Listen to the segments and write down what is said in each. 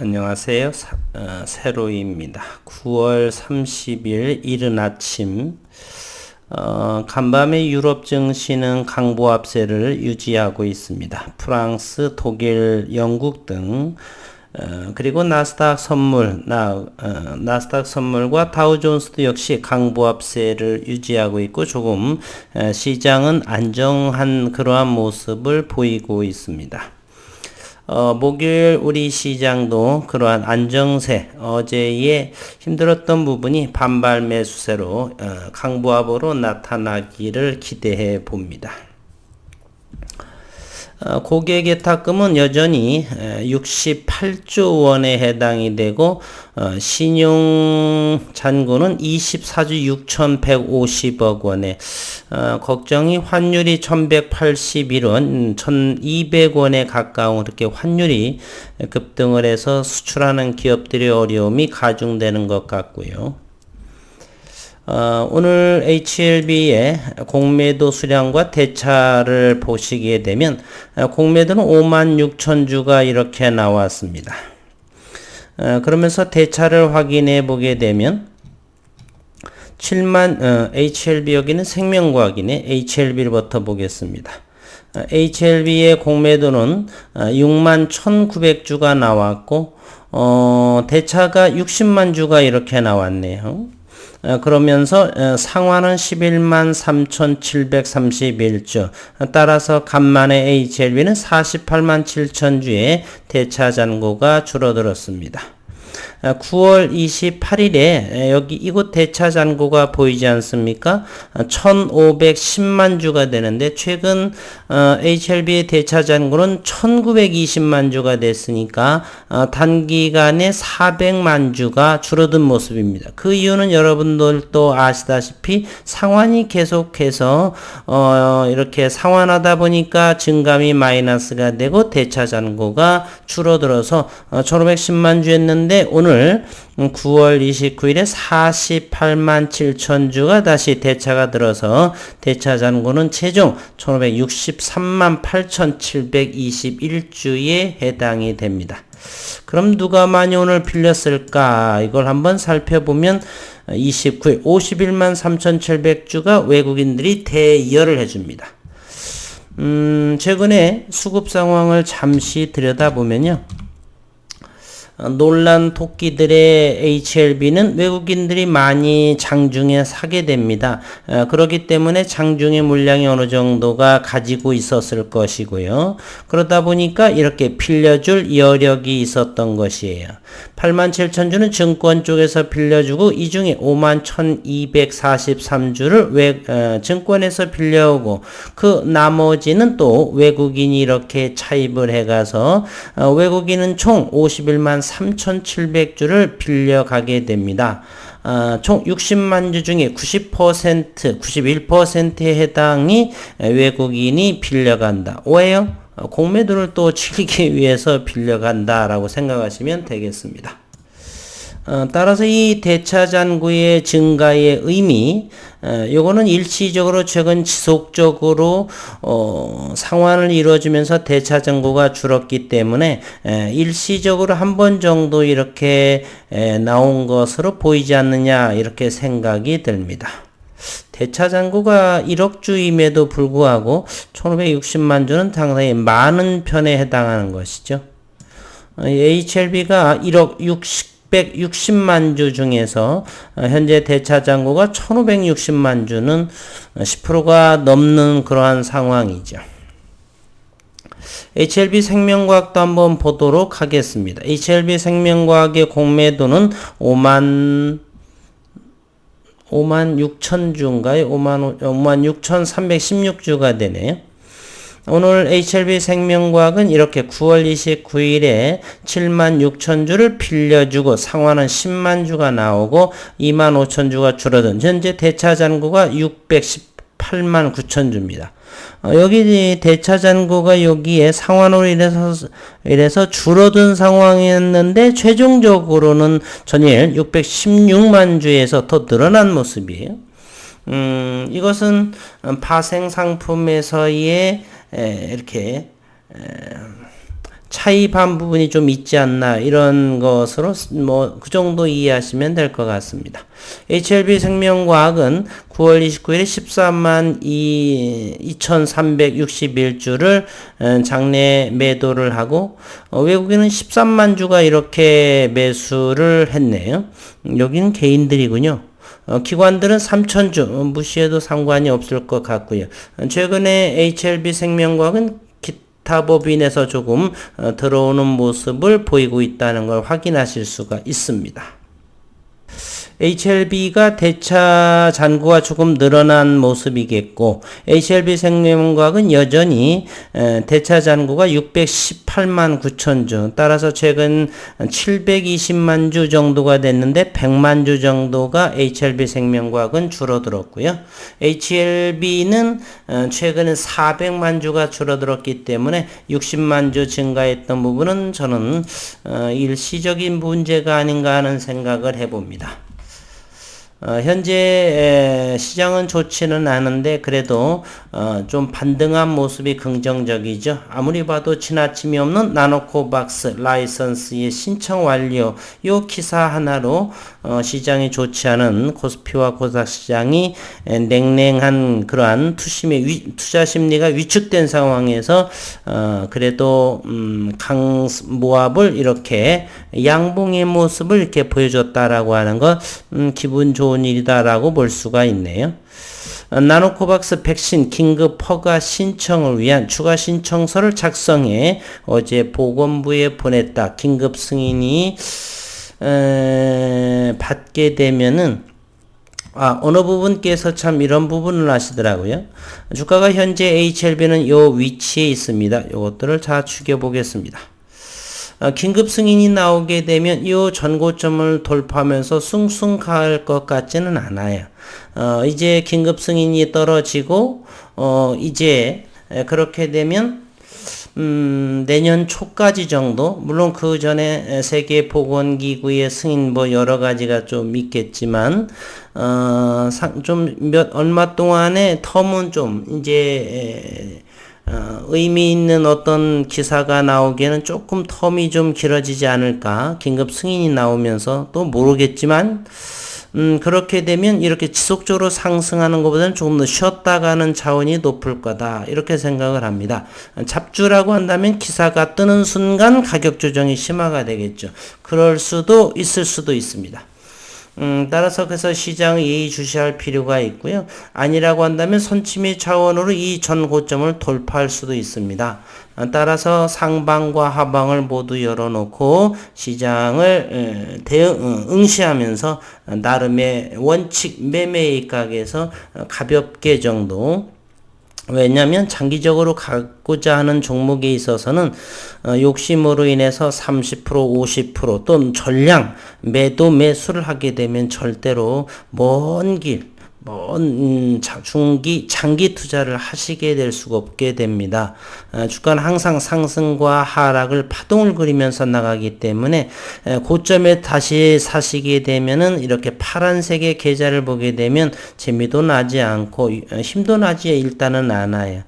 안녕하세요. 세로이입니다. 9월 30일 이른 아침, 간밤에 유럽 증시는 강보합세를 유지하고 있습니다. 프랑스, 독일, 영국 등 그리고 나스닥 선물과 다우존스도 역시 강보합세를 유지하고 있고 조금 시장은 안정한 그러한 모습을 보이고 있습니다. 목요일 우리 시장도 그러한 안정세, 어제의 힘들었던 부분이 반발 매수세로 강보합으로 나타나기를 기대해 봅니다. 고객예탁금은 여전히 68조 원에 해당이 되고 신용 잔고는 24조 6,150억 원에 걱정이 환율이 1,181원, 1,200원에 가까운 그렇게 환율이 급등을 해서 수출하는 기업들의 어려움이 가중되는 것 같고요. 오늘 HLB의 공매도 수량과 대차를 보시게 되면 공매도는 56,000주가 이렇게 나왔습니다. 그러면서 대차를 확인해 보게 되면 HLB 여기는 생명과학이네. HLB부터 보겠습니다. HLB의 공매도는 61,900주가 나왔고 대차가 60만 주가 이렇게 나왔네요. 그러면서 상환은 113,731주, 따라서 간만에 HLB는 48만 7천주의 대차 잔고가 줄어들었습니다. 9월 28일에 여기 이곳 대차 잔고가 보이지 않습니까? 1,510만 주가 되는데 최근 HLB의 대차 잔고는 1,920만 주가 됐으니까 단기간에 400만 주가 줄어든 모습입니다. 그 이유는 여러분들도 아시다시피 상환이 계속해서 이렇게 상환하다 보니까 증감이 마이너스가 되고 대차 잔고가 줄어들어서 1,510만 주였는데 오늘 9월 29일에 48만 7천 주가 다시 대차가 들어서 대차 잔고는 최종 1563만 8,721주에 해당이 됩니다. 그럼 누가 많이 오늘 빌렸을까? 이걸 한번 살펴보면 29일 51만 3,700주가 외국인들이 대여를 해줍니다. 최근에 수급 상황을 잠시 들여다보면요. 논란 토끼들의 HLB는 외국인들이 많이 장중에 사게 됩니다. 그렇기 때문에 장중의 물량이 어느 정도가 가지고 있었을 것이고요. 그러다 보니까 이렇게 빌려줄 여력이 있었던 것이에요. 8만 7천 주는 증권 쪽에서 빌려주고 이 중에 5만 1,243주를 증권에서 빌려오고 그 나머지는 또 외국인이 이렇게 차입을 해가서 외국인은 총 51만 3,700주를 빌려가게 됩니다. 총 60만 주 중에 90%, 91%에 해당이 외국인이 빌려간다. 왜요? 공매도를 또 치르기 위해서 빌려간다라고 생각하시면 되겠습니다. 따라서 이 대차 잔고의 증가의 의미, 요거는 일시적으로 최근 지속적으로 상환을 이루어지면서 대차 잔고가 줄었기 때문에 일시적으로 한 번 정도 이렇게 나온 것으로 보이지 않느냐 이렇게 생각이 듭니다. 대차 잔고가 1억 주임에도 불구하고 1,560만 주는 상당히 많은 편에 해당하는 것이죠. HLB가 1억 160만 주 중에서 현재 대차 잔고가 1,560만 주는 10%가 넘는 그러한 상황이죠. HLB 생명과학도 한번 보도록 하겠습니다. HLB 생명과학의 공매도는 5만 6천 주인가요? 5만 6,316주가 되네요. 오늘 HLB 생명과학은 이렇게 9월 29일에 7만 6천 주를 빌려주고 상환은 10만 주가 나오고 2만 5천 주가 줄어든 현재 대차 잔고가 618만 9천 주입니다. 여기 대차 잔고가 여기에 상환으로 이래서 줄어든 상황이었는데 최종적으로는 전일 616만 주에서 더 늘어난 모습이에요. 이것은 파생 상품에서의 이렇게 차이 반 부분이 좀 있지 않나 이런 것으로 뭐 그 정도 이해하시면 될 것 같습니다. HLB 생명과학은 9월 29일에 13만 2,361주를 장내 매도를 하고 외국인은 13만 주가 이렇게 매수를 했네요. 여기는 개인들이군요. 기관들은 3,000주 무시해도 상관이 없을 것 같고요. 최근에 HLB 생명과학은 기타 법인에서 조금 들어오는 모습을 보이고 있다는 걸 확인하실 수가 있습니다. HLB가 대차 잔고가 조금 늘어난 모습이겠고 HLB 생명과학은 여전히 대차 잔고가 618만 9천 주 따라서 최근 720만 주 정도가 됐는데 100만 주 정도가 HLB 생명과학은 줄어들었고요. HLB는 최근에 400만 주가 줄어들었기 때문에 60만 주 증가했던 부분은 저는 일시적인 문제가 아닌가 하는 생각을 해봅니다. 현재 시장은 좋지는 않은데 그래도 좀 반등한 모습이 긍정적이죠. 아무리 봐도 지나침이 없는 나노코박스 라이선스의 신청 완료 요 기사 하나로 시장이 좋지 않은 코스피와 코스닥 시장이 냉랭한 그러한 투자 심리가 위축된 상황에서 그래도 강모합을 이렇게 양봉의 모습을 이렇게 보여줬다라고 하는 것 기분 좋은 일이다라고 볼 수가 있네요. 나노코박스 백신 긴급 허가 신청을 위한 추가 신청서를 작성해 어제 보건부에 보냈다. 긴급 승인이 받게 되면은 어느 부분께서 참 이런 부분을 하시더라고요. 주가가 현재 HLB는 요 위치에 있습니다. 요것들을 다 추겨보겠습니다. 긴급 승인이 나오게 되면 이 전고점을 돌파하면서 숭숭 갈 것 같지는 않아요. 이제 긴급 승인이 떨어지고 이제 그렇게 되면 내년 초까지 정도 물론 그 전에 세계보건기구의 승인 뭐 여러 가지가 좀 있겠지만 좀 얼마 동안의 텀은 좀 이제 의미 있는 어떤 기사가 나오기에는 조금 텀이 좀 길어지지 않을까. 긴급 승인이 나오면서 또 모르겠지만 그렇게 되면 이렇게 지속적으로 상승하는 것보다는 조금 더 쉬었다 가는 차원이 높을 거다. 이렇게 생각을 합니다. 잡주라고 한다면 기사가 뜨는 순간 가격 조정이 심화가 되겠죠. 그럴 수도 있을 수도 있습니다. 따라서 그래서 시장을 예의주시할 필요가 있고요. 아니라고 한다면 선침의 차원으로 이 전 고점을 돌파할 수도 있습니다. 따라서 상방과 하방을 모두 열어놓고 시장을 응시하면서 나름의 원칙 매매의 각에서 가볍게 정도 왜냐하면 장기적으로 갖고자 하는 종목에 있어서는 욕심으로 인해서 30%, 50% 또는 전량 매도 매수를 하게 되면 절대로 먼 길, 장기 투자를 하시게 될 수가 없게 됩니다. 주가는 항상 상승과 하락을 파동을 그리면서 나가기 때문에 고점에 다시 사시게 되면은 이렇게 파란색의 계좌를 보게 되면 재미도 나지 않고 힘도 나지 일단은 않아요.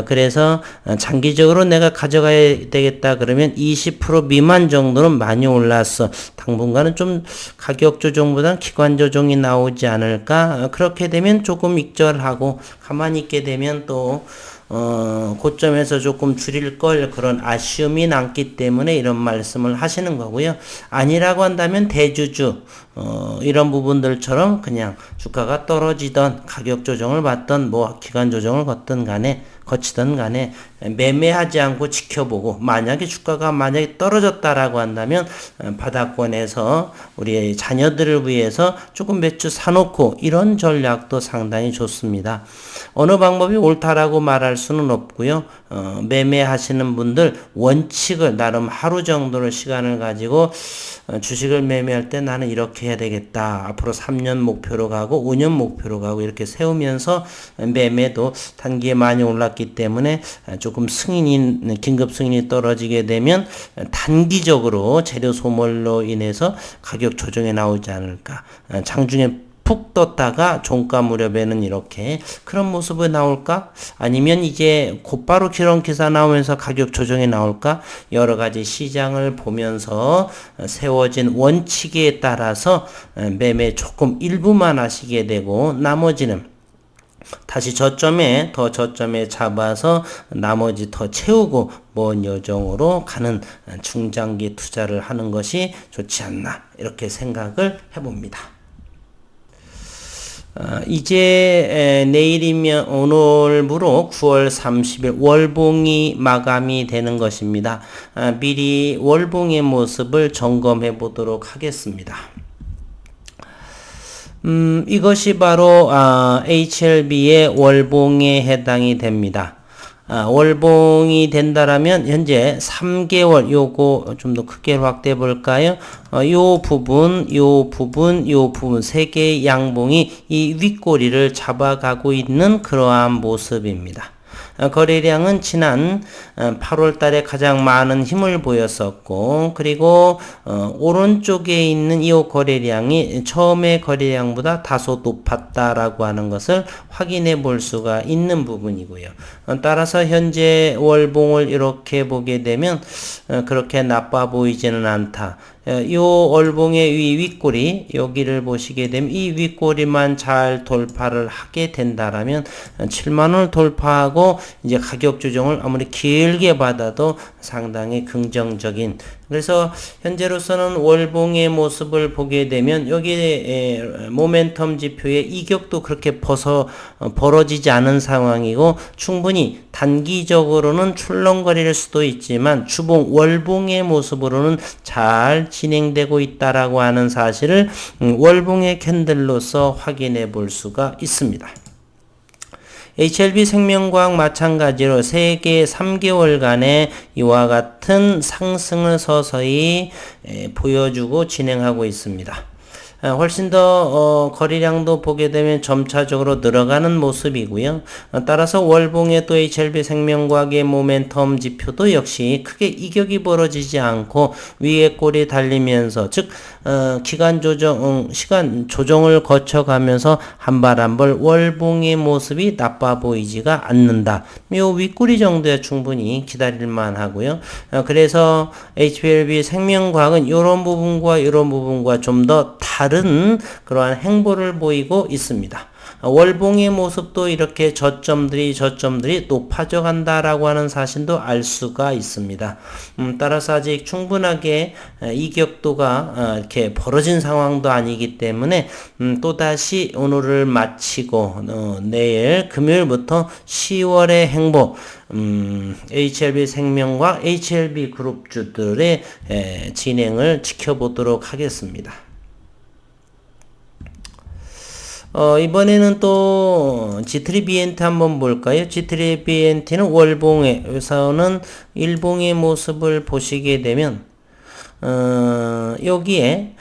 그래서 장기적으로 내가 가져가야 되겠다 그러면 20% 미만 정도는 많이 올랐어. 당분간은 좀 가격 조정보다는 기관 조정이 나오지 않을까. 그렇게 되면 조금 익절하고 가만히 있게 되면 또 고점에서 조금 줄일 걸 그런 아쉬움이 남기 때문에 이런 말씀을 하시는 거고요. 아니라고 한다면 대주주 이런 부분들처럼 그냥 주가가 떨어지던 가격 조정을 받던 뭐 기간 조정을 거치던 간에 매매하지 않고 지켜보고 만약에 주가가 만약에 떨어졌다라고 한다면 바닥권에서 우리 자녀들을 위해서 조금 매주 사놓고 이런 전략도 상당히 좋습니다. 어느 방법이 옳다라고 말할 수는 없고요. 매매하시는 분들 원칙을 나름 하루 정도의 시간을 가지고 주식을 매매할 때 나는 이렇게 해야 되겠다. 앞으로 3년 목표로 가고 5년 목표로 가고 이렇게 세우면서 매매도 단기에 많이 올랐기 때문에 조금 긴급 승인이 떨어지게 되면 단기적으로 재료 소멸로 인해서 가격 조정에 나오지 않을까. 장중에 푹 떴다가 종가 무렵에는 이렇게 그런 모습이 나올까? 아니면 이제 곧바로 그런 기사 나오면서 가격 조정이 나올까? 여러 가지 시장을 보면서 세워진 원칙에 따라서 매매 조금 일부만 하시게 되고 나머지는 다시 저점에 잡아서 나머지 더 채우고 먼 여정으로 가는 중장기 투자를 하는 것이 좋지 않나 이렇게 생각을 해봅니다. 이제 내일이면 오늘부로 9월 30일 월봉이 마감이 되는 것입니다. 미리 월봉의 모습을 점검해 보도록 하겠습니다. 이것이 바로 HLB의 월봉에 해당이 됩니다. 월봉이 된다라면 현재 3개월 요거 좀 더 크게 확대해 볼까요? 요 부분 세 개의 양봉이 이 윗꼬리를 잡아가고 있는 그러한 모습입니다. 거래량은 지난 8월 달에 가장 많은 힘을 보였었고, 그리고 오른쪽에 있는 이 거래량이 처음의 거래량보다 다소 높았다라고 하는 것을 확인해 볼 수가 있는 부분이고요. 따라서 현재 월봉을 이렇게 보게 되면 그렇게 나빠 보이지는 않다. 요 월봉의 윗꼬리 여기를 보시게 되면 이 윗꼬리만 잘 돌파를 하게 된다라면 7만원을 돌파하고 이제 가격 조정을 아무리 길게 받아도 상당히 긍정적인, 그래서 현재로서는 월봉의 모습을 보게 되면 여기 모멘텀 지표의 이격도 그렇게 벌어지지 않은 상황이고 충분히 단기적으로는 출렁거릴 수도 있지만 주봉 월봉의 모습으로는 잘 진행되고 있다라고 하는 사실을 월봉의 캔들로서 확인해 볼 수가 있습니다. HLB 생명과학 마찬가지로 세계 3개월간의 이와 같은 상승을 서서히 보여주고 진행하고 있습니다. 훨씬 더 거래량도 보게 되면 점차적으로 늘어가는 모습이고요. 따라서 월봉의 또 HLB 생명과학의 모멘텀 지표도 역시 크게 이격이 벌어지지 않고 위에 꼴이 달리면서 즉 시간 조정을 거쳐가면서 한 발 한 발 월봉의 모습이 나빠 보이지가 않는다. 요 윗꼬리 정도에 충분히 기다릴만 하고요. 그래서 HLB 생명과학은 이런 부분과 좀 더 다른 그러한 행보를 보이고 있습니다. 월봉의 모습도 이렇게 저점들이 높아져 간다라고 하는 사실도 알 수가 있습니다. 따라서 아직 충분하게 이격도가 이렇게 벌어진 상황도 아니기 때문에 또다시 오늘을 마치고 내일 금요일부터 10월의 행보 HLB 생명과 HLB 그룹주들의 진행을 지켜보도록 하겠습니다. 이번에는 또 G3BNT 한번 볼까요? G3BNT는 월봉에서는 일봉의 모습을 보시게 되면 여기에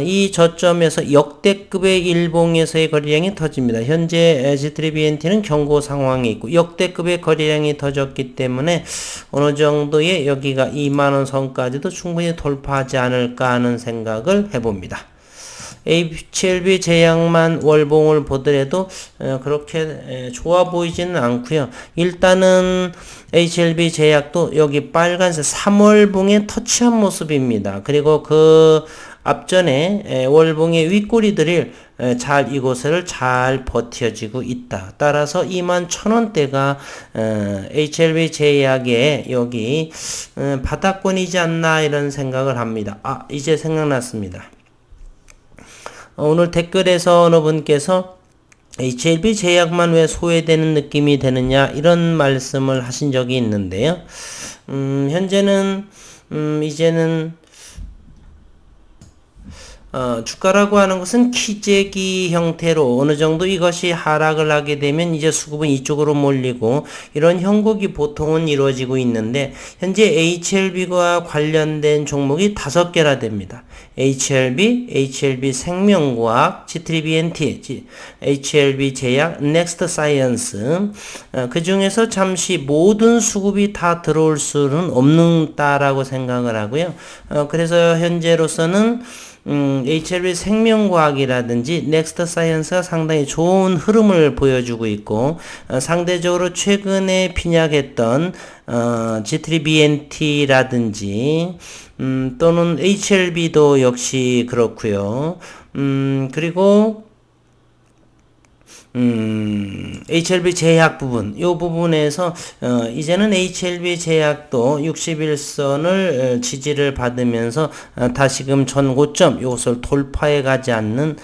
이 저점에서 역대급의 일봉에서의 거래량이 터집니다. 현재 G3BNT는 경고 상황에 있고 역대급의 거래량이 터졌기 때문에 어느 정도의 여기가 2만원 선까지도 충분히 돌파하지 않을까 하는 생각을 해봅니다. HLB 제약만 월봉을 보더라도 그렇게 좋아 보이지는 않고요. 일단은 HLB 제약도 여기 빨간색 3월봉에 터치한 모습입니다. 그리고 그 앞전에 월봉의 윗꼬리들을 이곳을 잘 버텨지고 있다. 따라서 21,000원대가 HLB 제약의 여기 바닥권이지 않나 이런 생각을 합니다. 이제 생각났습니다. 오늘 댓글에서 어느 분께서 HLB 제약만 왜 소외되는 느낌이 되느냐 이런 말씀을 하신 적이 있는데요. 현재는 이제는 주가라고 하는 것은 키재기 형태로 어느 정도 이것이 하락을 하게 되면 이제 수급은 이쪽으로 몰리고 이런 형국이 보통은 이루어지고 있는데 현재 HLB와 관련된 종목이 5개나 됩니다. HLB 생명과학, G3BNT, HLB 제약, 넥스트 사이언스. 그 중에서 잠시 모든 수급이 다 들어올 수는 없는다라고 생각을 하고요. 그래서 현재로서는 HLB 생명과학이라든지 넥스트 사이언스가 상당히 좋은 흐름을 보여주고 있고, 상대적으로 최근에 빈약했던 G3BNT라든지 또는 HLB도 역시 그렇고요. 그리고 HLB 제약 부분, 요 부분에서 이제는 HLB 제약도 61선을 지지를 받으면서 다시금 전고점 요것을 돌파해 가는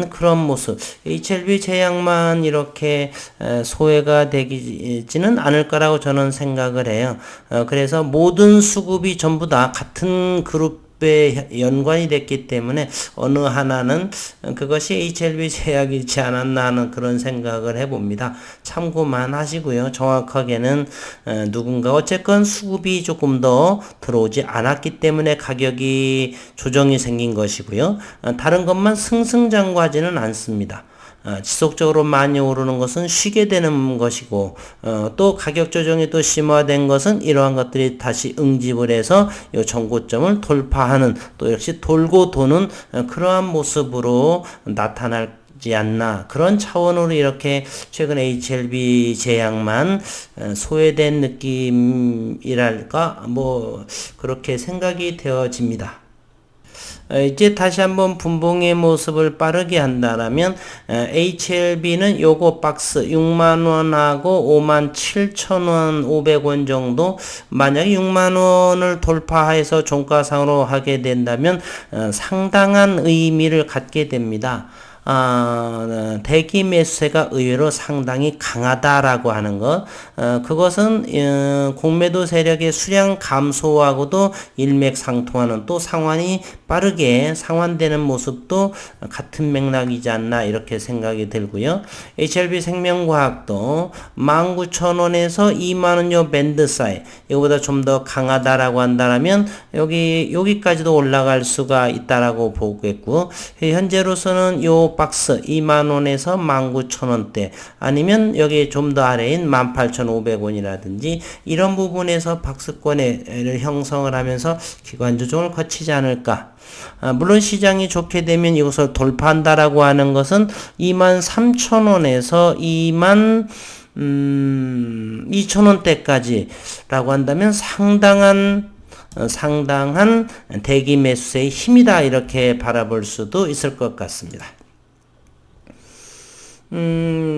그런 모습. HLB 제약만 이렇게 소외가 되지는 않을 거라고 저는 생각을 해요. 그래서 모든 수급이 전부 다 같은 그룹 연관이 됐기 때문에 어느 하나는 그것이 HLB 제약이지 않았나 하는 그런 생각을 해봅니다. 참고만 하시고요. 정확하게는 누군가 어쨌건 수급이 조금 더 들어오지 않았기 때문에 가격이 조정이 생긴 것이고요. 다른 것만 승승장구하지는 않습니다. 지속적으로 많이 오르는 것은 쉬게 되는 것이고, 또 가격 조정이 또 심화된 것은 이러한 것들이 다시 응집을 해서 이 전고점을 돌파하는, 또 역시 돌고 도는 그러한 모습으로 나타날지 않나, 그런 차원으로 이렇게 최근 HLB 제약만 소외된 느낌이랄까, 그렇게 생각이 되어집니다. 이제 다시 한번 분봉의 모습을 빠르게 한다라면 HLB는 요거 박스 6만원하고 57,000원 500원 정도, 만약에 6만원을 돌파해서 종가상으로 하게 된다면 상당한 의미를 갖게 됩니다. 대기 매수세가 의외로 상당히 강하다라고 하는 것, 그것은 공매도 세력의 수량 감소하고도 일맥상통하는, 또 상환이 빠르게 상환되는 모습도 같은 맥락이지 않나 이렇게 생각이 들고요. HLB 생명과학도 19,000원에서 2만원 요 밴드 사이, 이거보다 좀 더 강하다라고 한다면 여기까지도 올라갈 수가 있다라고 보겠고, 현재로서는 요 박스 2만원에서 19,000원대, 아니면 여기 좀 더 아래인 18,500원이라든지 이런 부분에서 박스권을 형성을 하면서 기관 조정을 거치지 않을까. 물론 시장이 좋게 되면 이것을 돌파한다라고 하는 것은 23,000원에서 22,000원대까지라고 한다면 상당한 대기 매수세의 힘이다, 이렇게 바라볼 수도 있을 것 같습니다.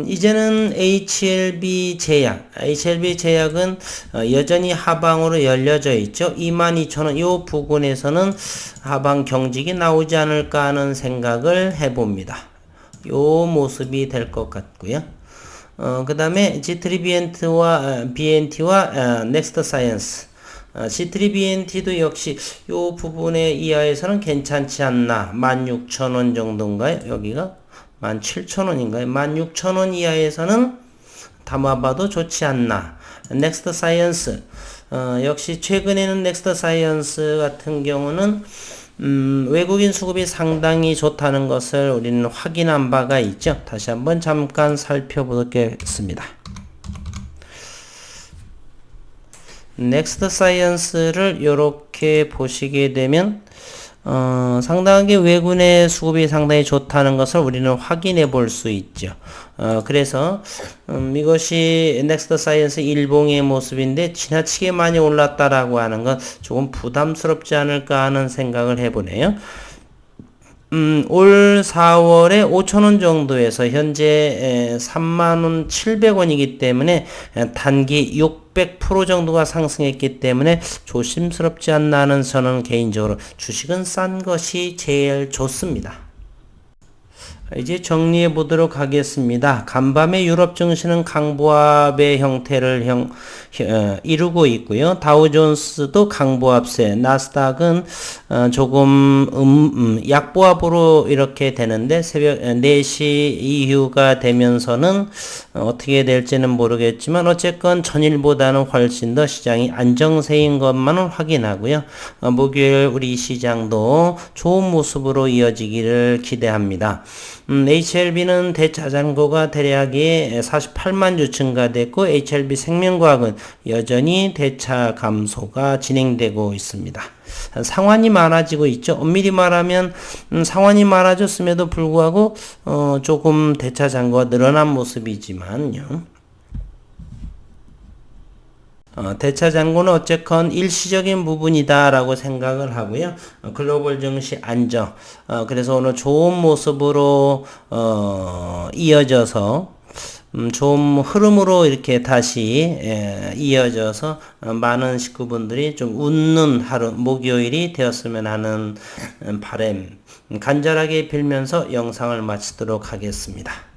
이제는 HLB 제약은 여전히 하방으로 열려져 있죠. 22,000원 요 부근에서는 하방 경직이 나오지 않을까 하는 생각을 해봅니다. 요 모습이 될 것 같고요. 그 다음에 G3BNT와 넥스트 사이언스, G3BNT도 역시 요 부분의 이하에서는 괜찮지 않나. 16,000원 정도인가요? 여기가 17,000원인가요? 16,000원 이하에서는 담아봐도 좋지 않나. 넥스트 사이언스, 역시 최근에는 넥스트 사이언스 같은 경우는 외국인 수급이 상당히 좋다는 것을 우리는 확인한 바가 있죠. 다시 한번 잠깐 살펴보겠습니다. 넥스트 사이언스를 이렇게 보시게 되면 상당하게 외국인의 수급이 상당히 좋다는 것을 우리는 확인해 볼 수 있죠. 그래서 이것이 넥스트 사이언스 일봉의 모습인데 지나치게 많이 올랐다라고 하는 건 조금 부담스럽지 않을까 하는 생각을 해보네요. 올 4월에 5,000원 정도에서 현재 3만원 700원이기 때문에 단기 600% 정도가 상승했기 때문에 조심스럽지 않나 하는, 저는 개인적으로 주식은 싼 것이 제일 좋습니다. 이제 정리해 보도록 하겠습니다. 간밤에 유럽 증시는 강보합의 형태를 이루고 있고요. 다우존스도 강보합세, 나스닥은 조금 약보합으로 이렇게 되는데, 새벽 4시 이후가 되면서는 어떻게 될지는 모르겠지만 어쨌건 전일보다는 훨씬 더 시장이 안정세인 것만은 확인하고요. 목요일 우리 시장도 좋은 모습으로 이어지기를 기대합니다. HLB는 대자전거가 대략에 48만 주 증가됐고 HLB 생명과학은 여전히 대차 감소가 진행되고 있습니다. 상환이 많아지고 있죠. 엄밀히 말하면 상환이 많아졌음에도 불구하고 조금 대차 잔고가 늘어난 모습이지만요. 대차 잔고는 어쨌건 일시적인 부분이다라고 생각을 하고요. 글로벌 증시 안정. 그래서 오늘 좋은 모습으로 이어져서 좋은 흐름으로 이렇게 다시 이어져서 많은 식구분들이 좀 웃는 하루 목요일이 되었으면 하는 바람 간절하게 빌면서 영상을 마치도록 하겠습니다.